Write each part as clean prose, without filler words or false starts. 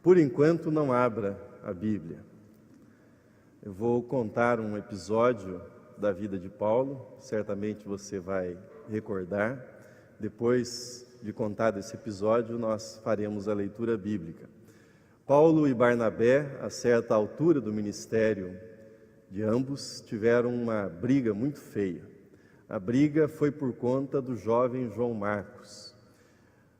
Por enquanto, não abra a Bíblia. Eu vou contar um episódio da vida de Paulo, certamente você vai recordar. Depois de contar esse episódio, nós faremos a leitura bíblica. Paulo e Barnabé, a certa altura do ministério de ambos, tiveram uma briga muito feia. A briga foi por conta do jovem João Marcos.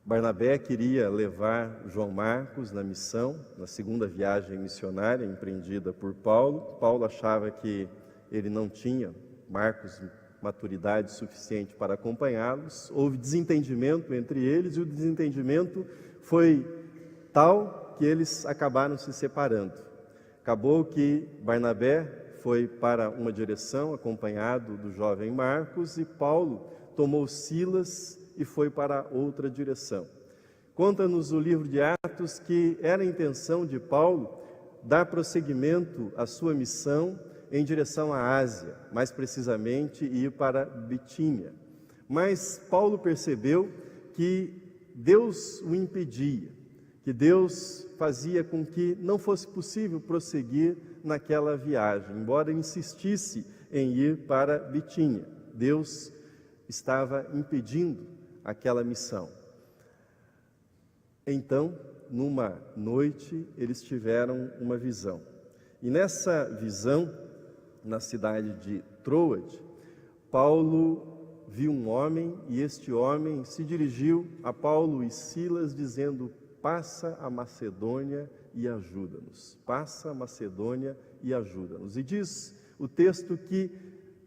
Barnabé queria levar João Marcos na missão, na segunda viagem missionária empreendida por Paulo. Paulo achava que ele não tinha, Marcos, maturidade suficiente para acompanhá-los. Houve desentendimento entre eles e o desentendimento foi tal que eles acabaram se separando. Acabou que Barnabé foi para uma direção acompanhado do jovem Marcos e Paulo tomou Silas e foi para outra direção. Conta-nos o livro de Atos que era a intenção de Paulo dar prosseguimento à sua missão em direção à Ásia, mais precisamente ir para Bitínia. Mas Paulo percebeu que Deus o impedia, que Deus fazia com que não fosse possível prosseguir naquela viagem, embora insistisse em ir para Bitínia. Deus estava impedindo aquela missão. Então, numa noite, eles tiveram uma visão. E nessa visão, na cidade de Troade, Paulo viu um homem e este homem se dirigiu a Paulo e Silas dizendo: passa a Macedônia e ajuda-nos. Passa a Macedônia e ajuda-nos. E diz o texto que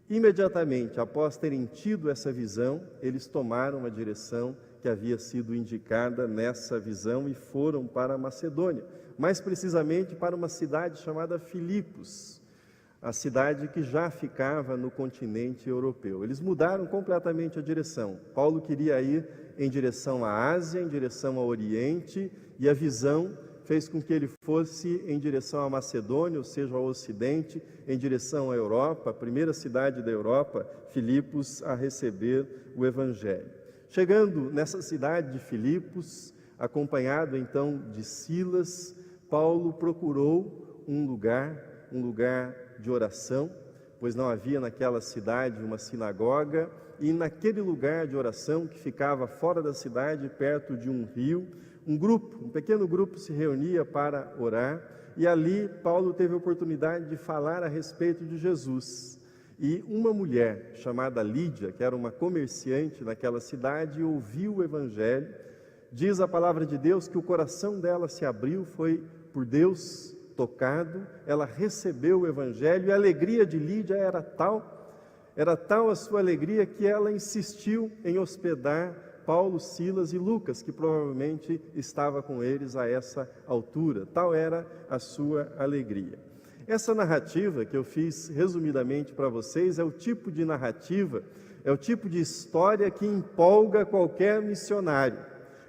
imediatamente após terem tido essa visão, eles tomaram a direção que havia sido indicada nessa visão e foram para a Macedônia, mais precisamente para uma cidade chamada Filipos, a cidade que já ficava no continente europeu. Eles mudaram completamente a direção. Paulo queria ir em direção à Ásia, em direção ao Oriente, e a visão fez com que ele fosse em direção à Macedônia, ou seja, ao Ocidente, em direção à Europa, a primeira cidade da Europa, Filipos, a receber o Evangelho. Chegando nessa cidade de Filipos, acompanhado então de Silas, Paulo procurou um lugar de oração, pois não havia naquela cidade uma sinagoga, e naquele lugar de oração que ficava fora da cidade, perto de um rio, um pequeno grupo se reunia para orar, e ali Paulo teve a oportunidade de falar a respeito de Jesus. E uma mulher chamada Lídia, que era uma comerciante naquela cidade, ouviu o Evangelho. Diz a palavra de Deus que o coração dela se abriu, foi por Deus tocado, ela recebeu o Evangelho, e a alegria de Lídia era tal a sua alegria que ela insistiu em hospedar Paulo, Silas e Lucas, que provavelmente estava com eles a essa altura. Tal era a sua alegria. Essa narrativa que eu fiz resumidamente para vocês é o tipo de narrativa, é o tipo de história que empolga qualquer missionário.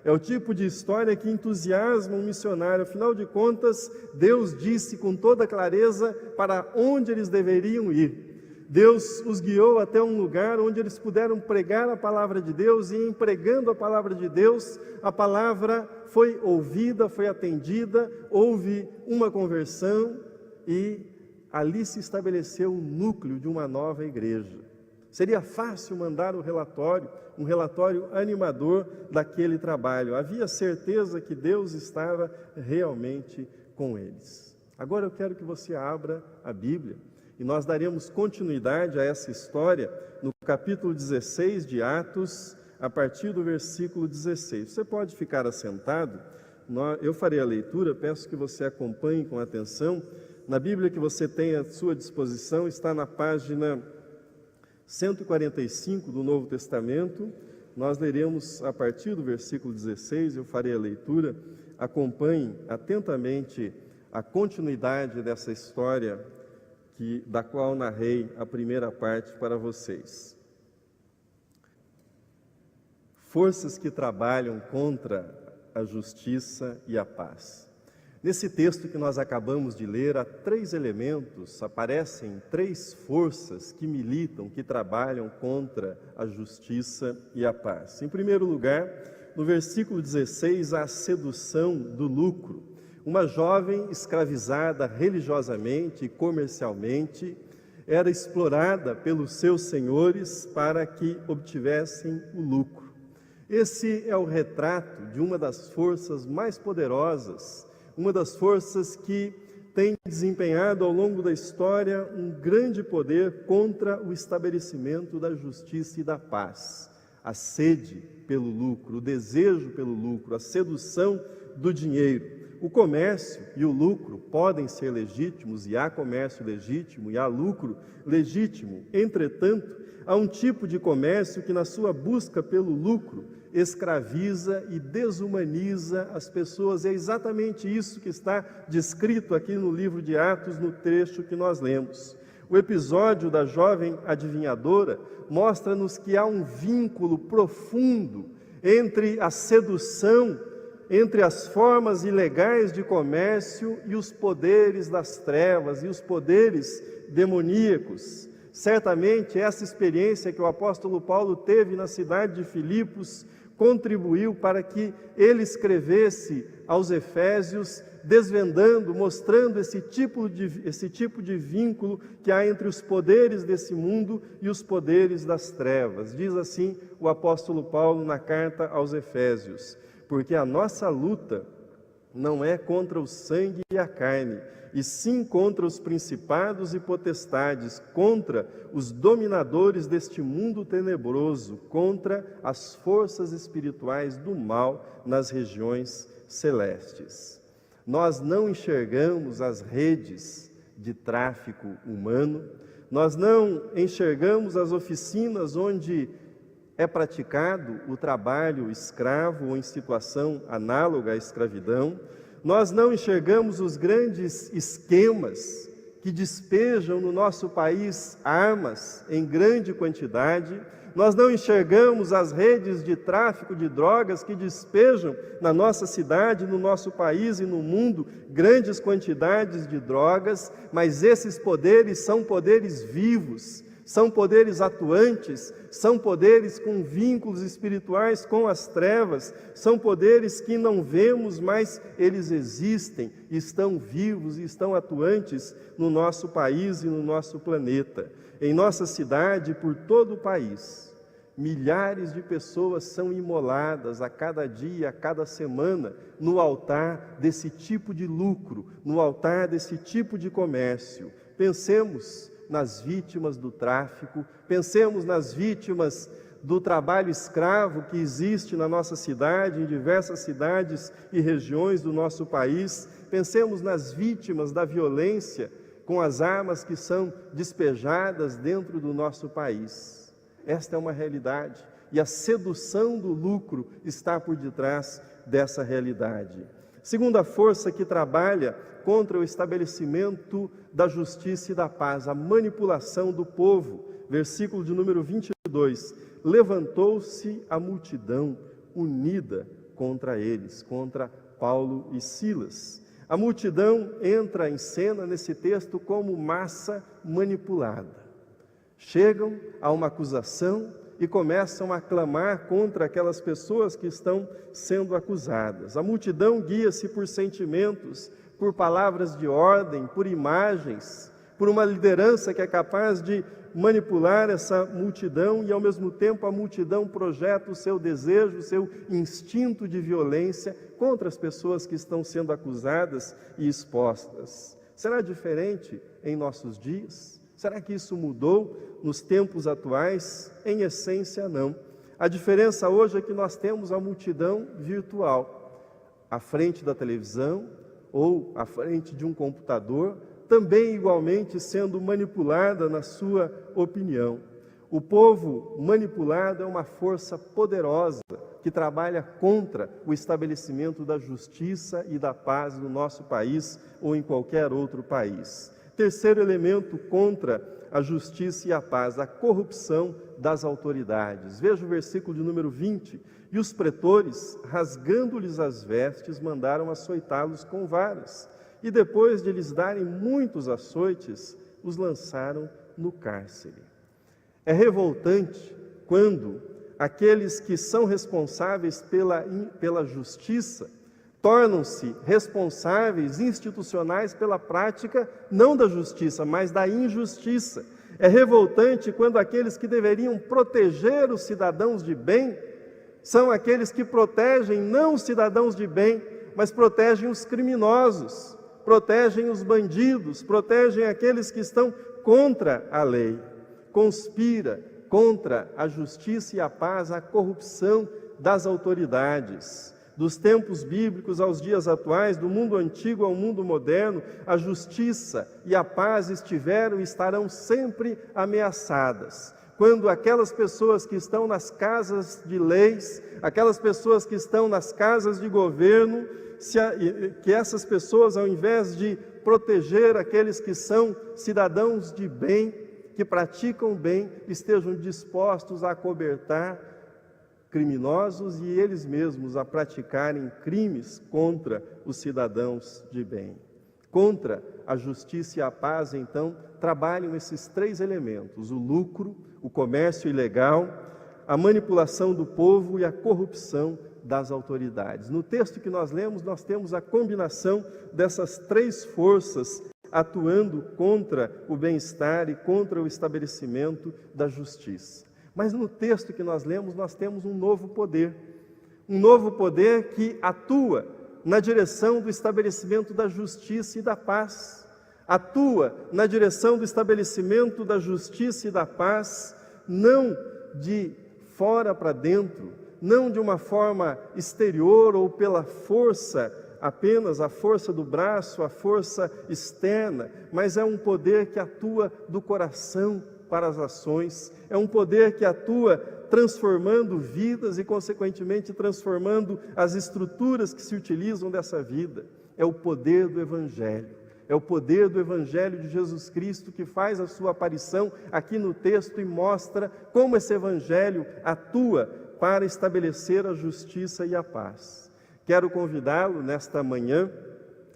É o tipo de história que entusiasma um missionário. Afinal de contas, Deus disse com toda clareza para onde eles deveriam ir. Deus os guiou até um lugar onde eles puderam pregar a palavra de Deus, e em pregando a palavra de Deus, a palavra foi ouvida, foi atendida, houve uma conversão e ali se estabeleceu o núcleo de uma nova igreja. Seria fácil mandar um relatório animador daquele trabalho. Havia certeza que Deus estava realmente com eles. Agora eu quero que você abra a Bíblia e nós daremos continuidade a essa história no capítulo 16 de Atos, a partir do versículo 16. Você pode ficar assentado, eu farei a leitura, peço que você acompanhe com atenção. Na Bíblia que você tem à sua disposição, está na página 145 do Novo Testamento. Nós leremos a partir do versículo 16, eu farei a leitura. Acompanhe atentamente a continuidade dessa história da qual narrei a primeira parte para vocês. Forças que trabalham contra a justiça e a paz. Nesse texto que nós acabamos de ler, há três elementos, aparecem três forças que militam, que trabalham contra a justiça e a paz. Em primeiro lugar, no versículo 16, a sedução do lucro. uma jovem escravizada religiosamente e comercialmente, era explorada pelos seus senhores para que obtivessem o lucro. Esse é o retrato de uma das forças mais poderosas, uma das forças que tem desempenhado ao longo da história um grande poder contra o estabelecimento da justiça e da paz. A sede pelo lucro, o desejo pelo lucro, a sedução do dinheiro. O comércio e o lucro podem ser legítimos, e há comércio legítimo e há lucro legítimo. Entretanto, há um tipo de comércio que, na sua busca pelo lucro, escraviza e desumaniza as pessoas. É exatamente isso que está descrito aqui no livro de Atos, no trecho que nós lemos. O episódio da jovem adivinhadora mostra-nos que há um vínculo profundo entre a sedução, entre as formas ilegais de comércio e os poderes das trevas e os poderes demoníacos. Certamente essa experiência que o apóstolo Paulo teve na cidade de Filipos contribuiu para que ele escrevesse aos Efésios, desvendando, mostrando esse tipo de vínculo que há entre os poderes desse mundo e os poderes das trevas. Diz assim o apóstolo Paulo na carta aos Efésios: porque a nossa luta não é contra o sangue e a carne, e sim contra os principados e potestades, contra os dominadores deste mundo tenebroso, contra as forças espirituais do mal nas regiões celestes. Nós não enxergamos as redes de tráfico humano, nós não enxergamos as oficinas onde é praticado o trabalho escravo ou em situação análoga à escravidão. Nós não enxergamos os grandes esquemas que despejam no nosso país armas em grande quantidade. Nós não enxergamos as redes de tráfico de drogas que despejam na nossa cidade, no nosso país e no mundo grandes quantidades de drogas, mas esses poderes são poderes vivos, são poderes atuantes, são poderes com vínculos espirituais com as trevas, são poderes que não vemos, mas eles existem, estão vivos e estão atuantes no nosso país e no nosso planeta. Em nossa cidade, por todo o país, milhares de pessoas são imoladas a cada dia, a cada semana, no altar desse tipo de lucro, no altar desse tipo de comércio. Pensemos nas vítimas do tráfico, pensemos nas vítimas do trabalho escravo que existe na nossa cidade, em diversas cidades e regiões do nosso país, pensemos nas vítimas da violência com as armas que são despejadas dentro do nosso país. Esta é uma realidade e a sedução do lucro está por detrás dessa realidade. Segunda força que trabalha contra o estabelecimento da justiça e da paz, a manipulação do povo. Versículo de número 22. Levantou-se a multidão unida contra eles, contra Paulo e Silas. A multidão entra em cena nesse texto como massa manipulada. Chegam a uma acusação e começam a clamar contra aquelas pessoas que estão sendo acusadas. A multidão guia-se por sentimentos, por palavras de ordem, por imagens, por uma liderança que é capaz de manipular essa multidão e, ao mesmo tempo, a multidão projeta o seu desejo, o seu instinto de violência contra as pessoas que estão sendo acusadas e expostas. Será diferente em nossos dias? Será que isso mudou nos tempos atuais? Em essência, não. A diferença hoje é que nós temos a multidão virtual, à frente da televisão ou à frente de um computador, também igualmente sendo manipulada na sua opinião. O povo manipulado é uma força poderosa que trabalha contra o estabelecimento da justiça e da paz no nosso país ou em qualquer outro país. Terceiro elemento contra a justiça e a paz, a corrupção das autoridades. Veja o versículo de número 20. E os pretores, rasgando-lhes as vestes, mandaram açoitá-los com varas. E depois de lhes darem muitos açoites, os lançaram no cárcere. É revoltante quando aqueles que são responsáveis pela justiça tornam-se responsáveis institucionais pela prática não da justiça, mas da injustiça. É revoltante quando aqueles que deveriam proteger os cidadãos de bem são aqueles que protegem não os cidadãos de bem, mas protegem os criminosos, protegem os bandidos, protegem aqueles que estão contra a lei. Conspira contra a justiça e a paz a corrupção das autoridades. Dos tempos bíblicos aos dias atuais, do mundo antigo ao mundo moderno, a justiça e a paz estiveram e estarão sempre ameaçadas. Quando aquelas pessoas que estão nas casas de leis, aquelas pessoas que estão nas casas de governo, que essas pessoas, ao invés de proteger aqueles que são cidadãos de bem, que praticam bem, estejam dispostos a acobertar criminosos e eles mesmos a praticarem crimes contra os cidadãos de bem. Contra a justiça e a paz, então, trabalham esses três elementos: o lucro, o comércio ilegal, a manipulação do povo e a corrupção das autoridades. No texto que nós lemos, nós temos a combinação dessas três forças atuando contra o bem-estar e contra o estabelecimento da justiça. Mas no texto que nós lemos, nós temos um novo poder que atua na direção do estabelecimento da justiça e da paz. Atua na direção do estabelecimento da justiça e da paz, não de fora para dentro, não de uma forma exterior ou pela força, apenas a força do braço, a força externa, mas é um poder que atua do coração para as ações, é um poder que atua transformando vidas e, consequentemente, transformando as estruturas que se utilizam dessa vida. É o poder do Evangelho. É o poder do Evangelho de Jesus Cristo que faz a sua aparição aqui no texto e mostra como esse Evangelho atua para estabelecer a justiça e a paz. Quero convidá-lo nesta manhã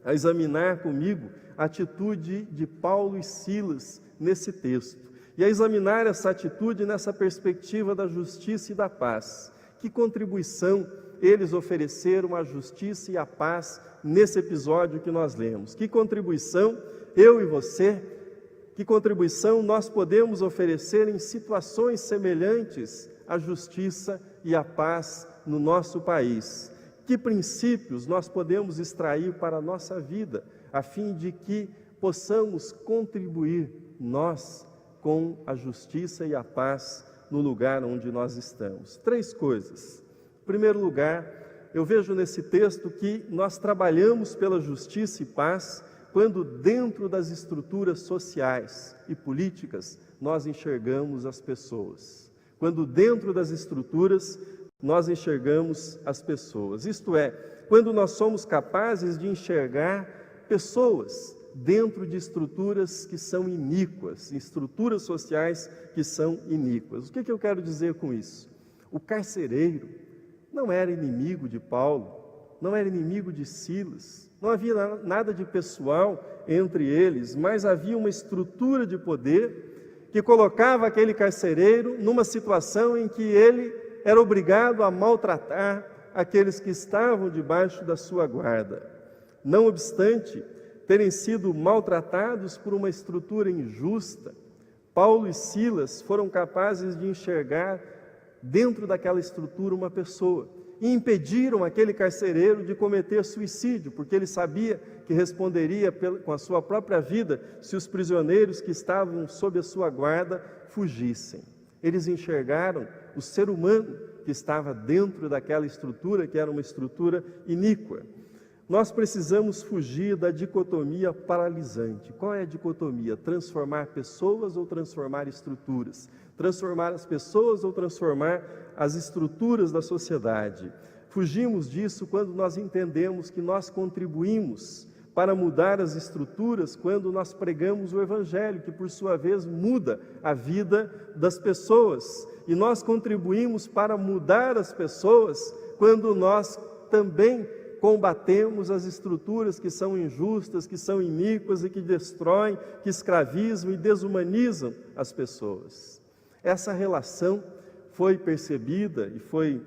a examinar comigo a atitude de Paulo e Silas nesse texto e a examinar essa atitude nessa perspectiva da justiça e da paz. Que contribuição eles ofereceram à justiça e à paz nesse episódio que nós lemos? Que contribuição eu e você, que contribuição nós podemos oferecer em situações semelhantes à justiça e à paz no nosso país? Que princípios nós podemos extrair para a nossa vida, a fim de que possamos contribuir nós com a justiça e a paz no lugar onde nós estamos? Três coisas. Em primeiro lugar, eu vejo nesse texto que nós trabalhamos pela justiça e paz quando dentro das estruturas sociais e políticas nós enxergamos as pessoas. Quando dentro das estruturas nós enxergamos as pessoas. Isto é, quando nós somos capazes de enxergar pessoas dentro de estruturas que são iníquas, estruturas sociais que são iníquas. O que eu quero dizer com isso? O carcereiro não era inimigo de Paulo, não era inimigo de Silas, não havia nada de pessoal entre eles, mas havia uma estrutura de poder que colocava aquele carcereiro numa situação em que ele era obrigado a maltratar aqueles que estavam debaixo da sua guarda. Não obstante terem sido maltratados por uma estrutura injusta, Paulo e Silas foram capazes de enxergar dentro daquela estrutura uma pessoa e impediram aquele carcereiro de cometer suicídio, porque ele sabia que responderia com a sua própria vida se os prisioneiros que estavam sob a sua guarda fugissem. Eles enxergaram o ser humano que estava dentro daquela estrutura, que era uma estrutura iníqua. Nós precisamos fugir da dicotomia paralisante. Qual é a dicotomia? Transformar pessoas ou transformar estruturas? Transformar as pessoas ou transformar as estruturas da sociedade? Fugimos disso quando nós entendemos que nós contribuímos para mudar as estruturas quando nós pregamos o Evangelho, que por sua vez muda a vida das pessoas. E nós contribuímos para mudar as pessoas quando nós também combatemos as estruturas que são injustas, que são iníquas e que destroem, que escravizam e desumanizam as pessoas. Essa relação foi percebida e foi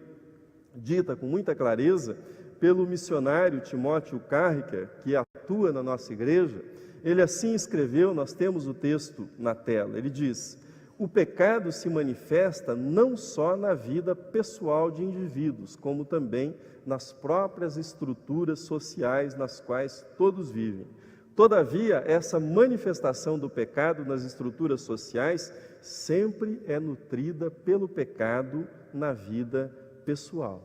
dita com muita clareza pelo missionário Timóteo Carricker, que atua na nossa igreja. Ele assim escreveu, nós temos o texto na tela, ele diz: o pecado se manifesta não só na vida pessoal de indivíduos, como também nas próprias estruturas sociais nas quais todos vivem. Todavia, essa manifestação do pecado nas estruturas sociais sempre é nutrida pelo pecado na vida pessoal.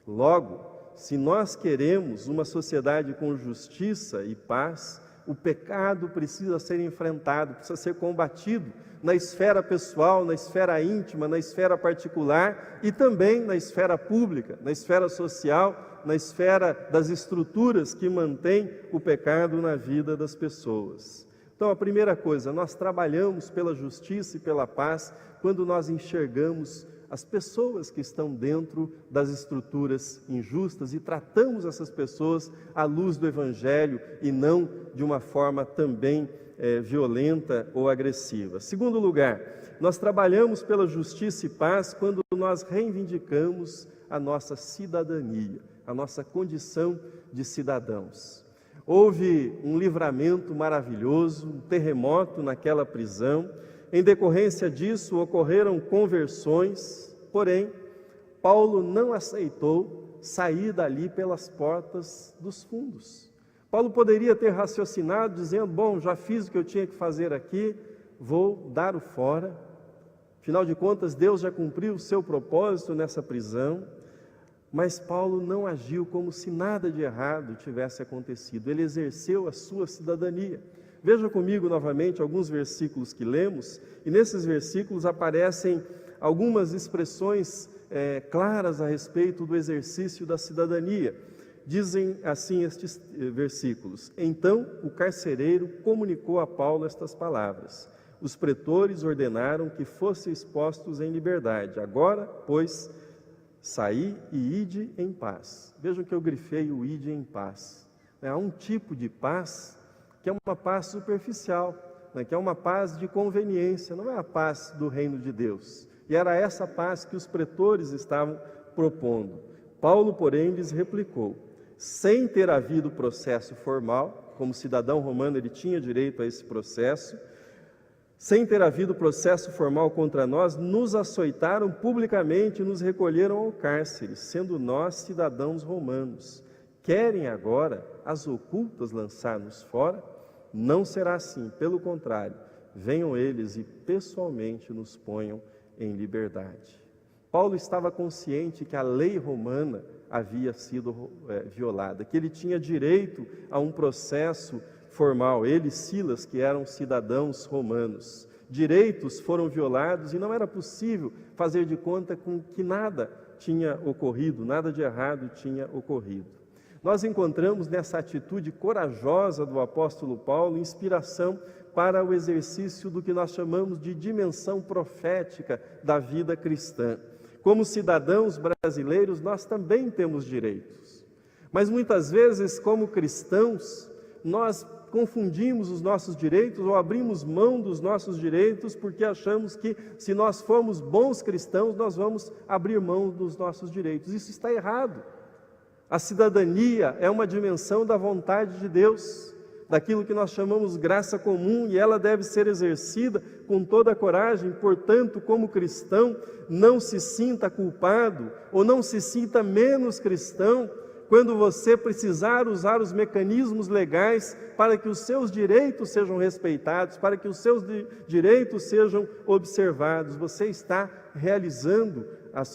Logo, se nós queremos uma sociedade com justiça e paz, o pecado precisa ser enfrentado, precisa ser combatido na esfera pessoal, na esfera íntima, na esfera particular e também na esfera pública, na esfera social, na esfera das estruturas que mantêm o pecado na vida das pessoas. Então, a primeira coisa, nós trabalhamos pela justiça e pela paz quando nós enxergamos as pessoas que estão dentro das estruturas injustas e tratamos essas pessoas à luz do Evangelho e não de uma forma também violenta ou agressiva. Segundo lugar, nós trabalhamos pela justiça e paz quando nós reivindicamos a nossa cidadania, a nossa condição de cidadãos. Houve um livramento maravilhoso, um terremoto naquela prisão. Em decorrência disso, ocorreram conversões, porém, Paulo não aceitou sair dali pelas portas dos fundos. Paulo poderia ter raciocinado, dizendo: bom, já fiz o que eu tinha que fazer aqui, vou dar o fora. Afinal de contas, Deus já cumpriu o seu propósito nessa prisão. Mas Paulo não agiu como se nada de errado tivesse acontecido. Ele exerceu a sua cidadania. Veja comigo novamente alguns versículos que lemos, e nesses versículos aparecem algumas expressões claras a respeito do exercício da cidadania. Dizem assim estes versículos: então o carcereiro comunicou a Paulo estas palavras: os pretores ordenaram que fossem expostos em liberdade. Agora, pois, saí e ide em paz. Vejam que eu grifei o ide em paz. Há um tipo de paz que é uma paz superficial, que é uma paz de conveniência, não é a paz do reino de Deus. E era essa paz que os pretores estavam propondo. Paulo, porém, lhes replicou: sem ter havido processo formal, como cidadão romano ele tinha direito a esse processo, sem ter havido processo formal contra nós, nos açoitaram publicamente e nos recolheram ao cárcere, sendo nós cidadãos romanos. Querem agora, às ocultas, lançar-nos fora? Não será assim, pelo contrário, venham eles e pessoalmente nos ponham em liberdade. Paulo estava consciente que a lei romana havia sido violada, que ele tinha direito a um processo formal, ele e Silas, que eram cidadãos romanos. Direitos foram violados e não era possível fazer de conta com que nada tinha ocorrido, nada de errado tinha ocorrido. Nós encontramos nessa atitude corajosa do apóstolo Paulo inspiração para o exercício do que nós chamamos de dimensão profética da vida cristã. Como cidadãos brasileiros, nós também temos direitos. Mas muitas vezes, como cristãos, nós confundimos os nossos direitos ou abrimos mão dos nossos direitos porque achamos que se nós formos bons cristãos, nós vamos abrir mão dos nossos direitos. Isso está errado. A cidadania é uma dimensão da vontade de Deus, daquilo que nós chamamos graça comum, e ela deve ser exercida com toda a coragem. Portanto, como cristão, não se sinta culpado ou não se sinta menos cristão quando você precisar usar os mecanismos legais para que os seus direitos sejam respeitados, para que os seus direitos sejam observados. Você está realizando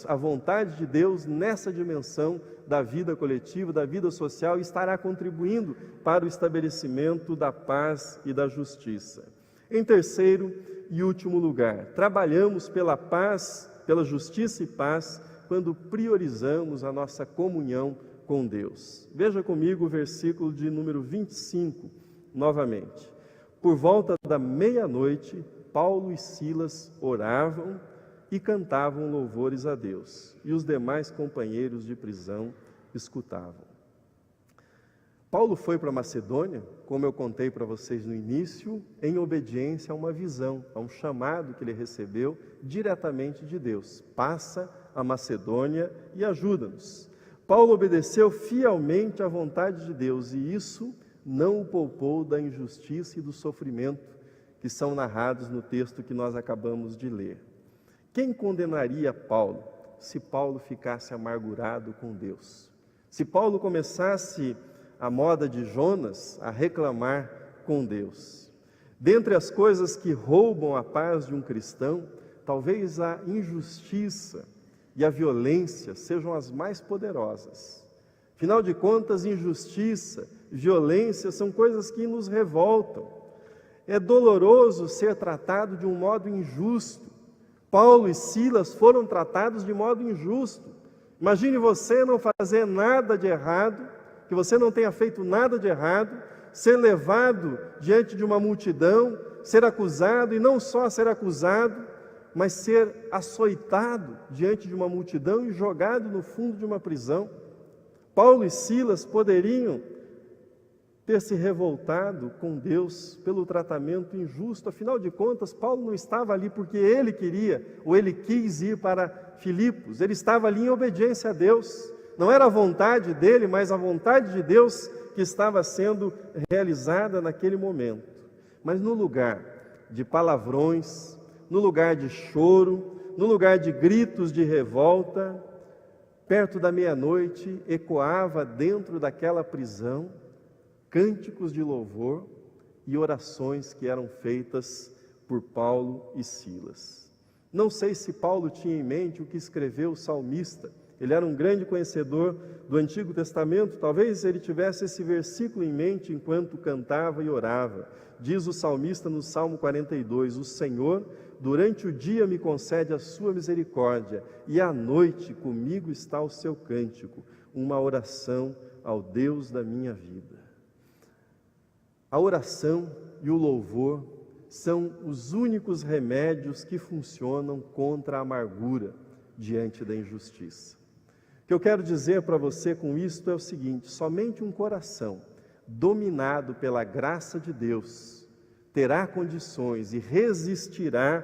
a vontade de Deus nessa dimensão da vida coletiva, da vida social, e estará contribuindo para o estabelecimento da paz e da justiça. Em terceiro e último lugar, trabalhamos pela paz, pela justiça e paz, quando priorizamos a nossa comunhão com Deus. Veja comigo o versículo de número 25, novamente. Por volta da meia-noite, Paulo e Silas oravam e cantavam louvores a Deus, e os demais companheiros de prisão escutavam. Paulo foi para Macedônia, como eu contei para vocês no início, em obediência a uma visão, a um chamado que ele recebeu diretamente de Deus. Passa a Macedônia e ajuda-nos. Paulo obedeceu fielmente à vontade de Deus e isso não o poupou da injustiça e do sofrimento que são narrados no texto que nós acabamos de ler. Quem condenaria Paulo se Paulo ficasse amargurado com Deus? Se Paulo começasse a moda de Jonas a reclamar com Deus? Dentre as coisas que roubam a paz de um cristão, talvez a injustiça e a violência sejam as mais poderosas. Afinal de contas, injustiça, violência são coisas que nos revoltam. É doloroso ser tratado de um modo injusto. Paulo e Silas foram tratados de modo injusto. Imagine você não fazer nada de errado, que você não tenha feito nada de errado, ser levado diante de uma multidão, ser acusado, e não só ser acusado, mas ser açoitado diante de uma multidão e jogado no fundo de uma prisão. Paulo e Silas poderiam ter se revoltado com Deus pelo tratamento injusto. Afinal de contas, Paulo não estava ali porque ele queria ou ele quis ir para Filipos. Ele estava ali em obediência a Deus. Não era a vontade dele, mas a vontade de Deus que estava sendo realizada naquele momento. Mas no lugar de palavrões, no lugar de choro, no lugar de gritos de revolta, perto da meia-noite, ecoava dentro daquela prisão cânticos de louvor e orações que eram feitas por Paulo e Silas. Não sei se Paulo tinha em mente o que escreveu o salmista. Ele era um grande conhecedor do Antigo Testamento, talvez ele tivesse esse versículo em mente enquanto cantava e orava. Diz o salmista no Salmo 42, o Senhor, durante o dia me concede a sua misericórdia, e à noite comigo está o seu cântico, uma oração ao Deus da minha vida. A oração e o louvor são os únicos remédios que funcionam contra a amargura diante da injustiça. O que eu quero dizer para você com isto é o seguinte: somente um coração dominado pela graça de Deus terá condições e resistirá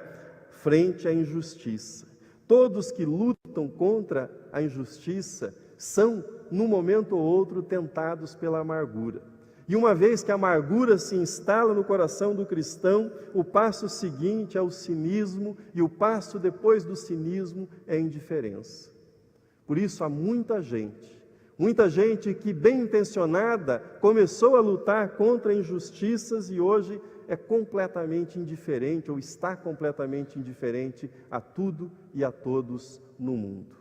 frente à injustiça. Todos que lutam contra a injustiça são, num momento ou outro, tentados pela amargura. E uma vez que a amargura se instala no coração do cristão, o passo seguinte é o cinismo, e o passo depois do cinismo é a indiferença. Por isso há muita gente que bem intencionada começou a lutar contra injustiças e hoje é completamente indiferente ou está completamente indiferente a tudo e a todos no mundo.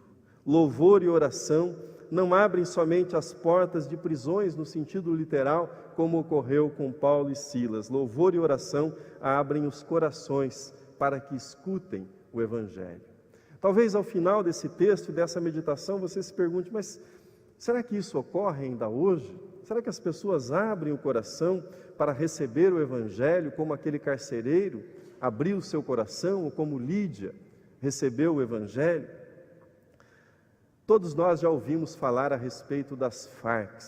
Louvor e oração não abrem somente as portas de prisões no sentido literal, como ocorreu com Paulo e Silas. Louvor e oração abrem os corações para que escutem o Evangelho. Talvez ao final desse texto e dessa meditação você se pergunte, mas será que isso ocorre ainda hoje? Será que as pessoas abrem o coração para receber o Evangelho, como aquele carcereiro abriu o seu coração, ou como Lídia recebeu o Evangelho? Todos nós já ouvimos falar a respeito das Farc.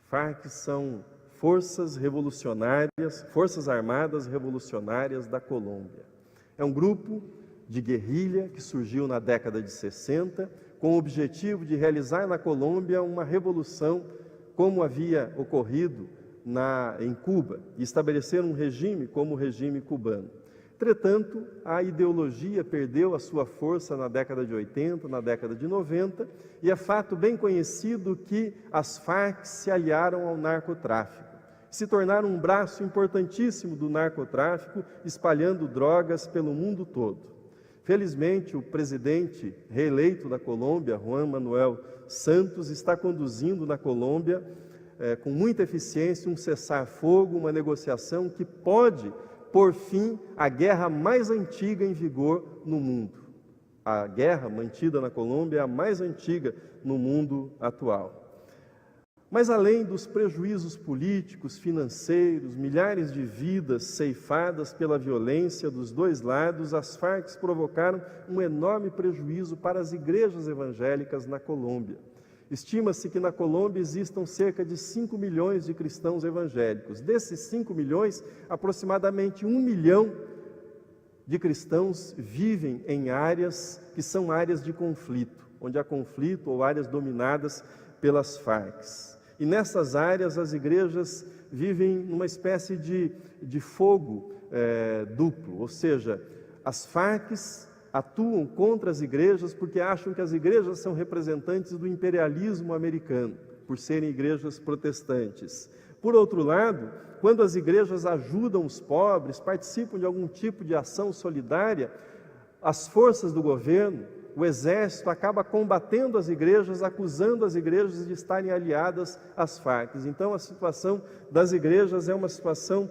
Farc são forças revolucionárias, forças armadas revolucionárias da Colômbia. É um grupo de guerrilha que surgiu na década de 60, com o objetivo de realizar na Colômbia uma revolução como havia ocorrido em Cuba, e estabelecer um regime como o regime cubano. Entretanto, a ideologia perdeu a sua força na década de 80, na década de 90, e é fato bem conhecido que as Farc se aliaram ao narcotráfico, se tornaram um braço importantíssimo do narcotráfico, espalhando drogas pelo mundo todo. Felizmente, o presidente reeleito da Colômbia, Juan Manuel Santos, está conduzindo na Colômbia, com muita eficiência, um cessar-fogo, uma negociação que pode por fim a guerra mais antiga em vigor no mundo. A guerra mantida na Colômbia é a mais antiga no mundo atual. Mas além dos prejuízos políticos, financeiros, milhares de vidas ceifadas pela violência dos dois lados, as Farc provocaram um enorme prejuízo para as igrejas evangélicas na Colômbia. Estima-se que na Colômbia existam cerca de 5 milhões de cristãos evangélicos. Desses 5 milhões, aproximadamente 1 milhão de cristãos vivem em áreas que são áreas de conflito, onde há conflito ou áreas dominadas pelas Farc. E nessas áreas as igrejas vivem numa espécie de fogo duplo, ou seja, as Farc atuam contra as igrejas porque acham que as igrejas são representantes do imperialismo americano, por serem igrejas protestantes. Por outro lado, quando as igrejas ajudam os pobres, participam de algum tipo de ação solidária, as forças do governo, o exército, acaba combatendo as igrejas, acusando as igrejas de estarem aliadas às Farc. Então, a situação das igrejas é uma situação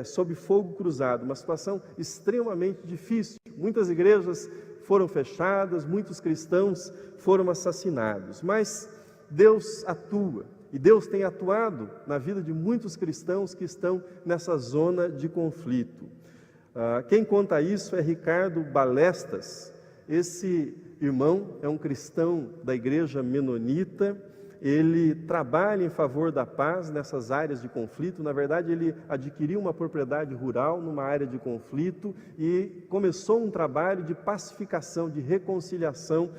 sob fogo cruzado, uma situação extremamente difícil. Muitas igrejas foram fechadas, muitos cristãos foram assassinados, mas Deus atua, e Deus tem atuado na vida de muitos cristãos que estão nessa zona de conflito. Quem conta isso é Ricardo Balestas. Esse irmão é um cristão da igreja menonita, ele trabalha em favor da paz nessas áreas de conflito. Na verdade, ele adquiriu uma propriedade rural numa área de conflito e começou um trabalho de pacificação, de reconciliação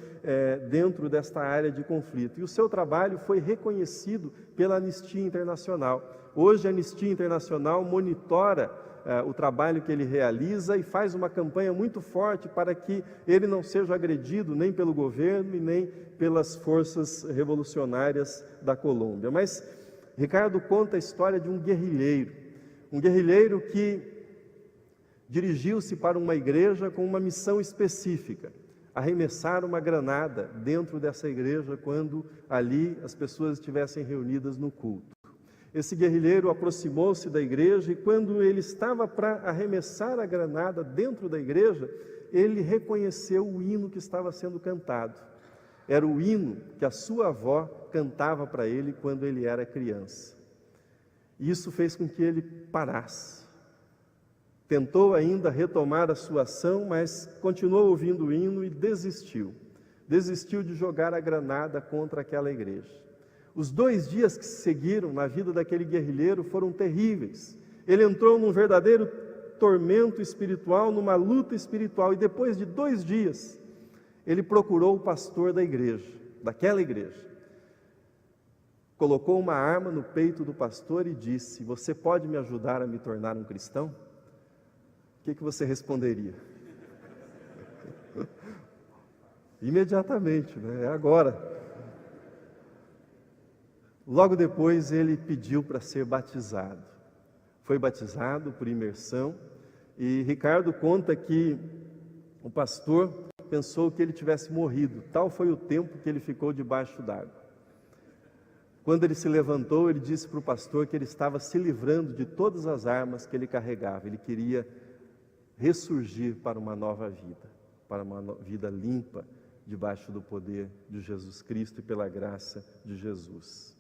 dentro desta área de conflito. E o seu trabalho foi reconhecido pela Anistia Internacional. Hoje a Anistia Internacional monitora o trabalho que ele realiza e faz uma campanha muito forte para que ele não seja agredido nem pelo governo e nem pelas forças revolucionárias da Colômbia. Mas Ricardo conta a história de um guerrilheiro que dirigiu-se para uma igreja com uma missão específica: arremessar uma granada dentro dessa igreja quando ali as pessoas estivessem reunidas no culto. Esse guerrilheiro aproximou-se da igreja e quando ele estava para arremessar a granada dentro da igreja, ele reconheceu o hino que estava sendo cantado. Era o hino que a sua avó cantava para ele quando ele era criança. Isso fez com que ele parasse. Tentou ainda retomar a sua ação, mas continuou ouvindo o hino e desistiu. Desistiu de jogar a granada contra aquela igreja. Os 2 dias que se seguiram na vida daquele guerrilheiro foram terríveis. Ele entrou num verdadeiro tormento espiritual, numa luta espiritual, e depois de 2 dias, ele procurou o pastor da igreja, daquela igreja. Colocou uma arma no peito do pastor e disse: "Você pode me ajudar a me tornar um cristão?" O que você responderia? Imediatamente, né? É agora. Logo depois ele pediu para ser batizado. Foi batizado por imersão e Ricardo conta que o pastor pensou que ele tivesse morrido. Tal foi o tempo que ele ficou debaixo d'água. Quando ele se levantou, ele disse para o pastor que ele estava se livrando de todas as armas que ele carregava. Ele queria ressurgir para uma nova vida, para uma vida limpa, debaixo do poder de Jesus Cristo e pela graça de Jesus.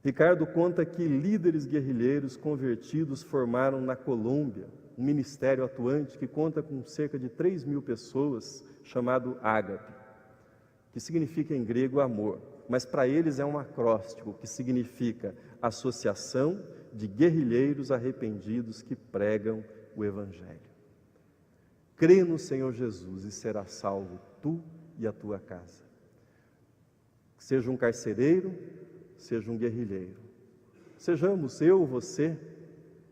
Ricardo conta que líderes guerrilheiros convertidos formaram na Colômbia um ministério atuante que conta com cerca de 3.000 pessoas, chamado Ágape, que significa em grego amor, mas para eles é um acróstico que significa Associação de Guerrilheiros Arrependidos que Pregam o Evangelho. Crê no Senhor Jesus e será salvo tu e a tua casa. Seja um carcereiro, seja um guerrilheiro. Sejamos eu, você,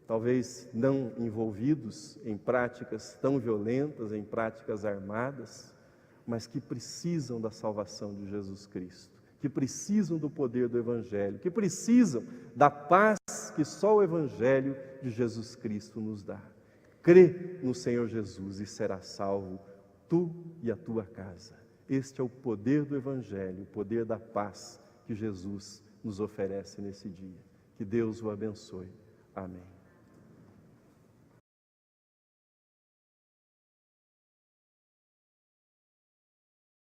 talvez não envolvidos em práticas tão violentas, em práticas armadas, mas que precisam da salvação de Jesus Cristo, que precisam do poder do Evangelho, que precisam da paz que só o Evangelho de Jesus Cristo nos dá. Crê no Senhor Jesus e será salvo tu e a tua casa. Este é o poder do Evangelho, o poder da paz que Jesus nos oferece nesse dia. Que Deus o abençoe. Amém.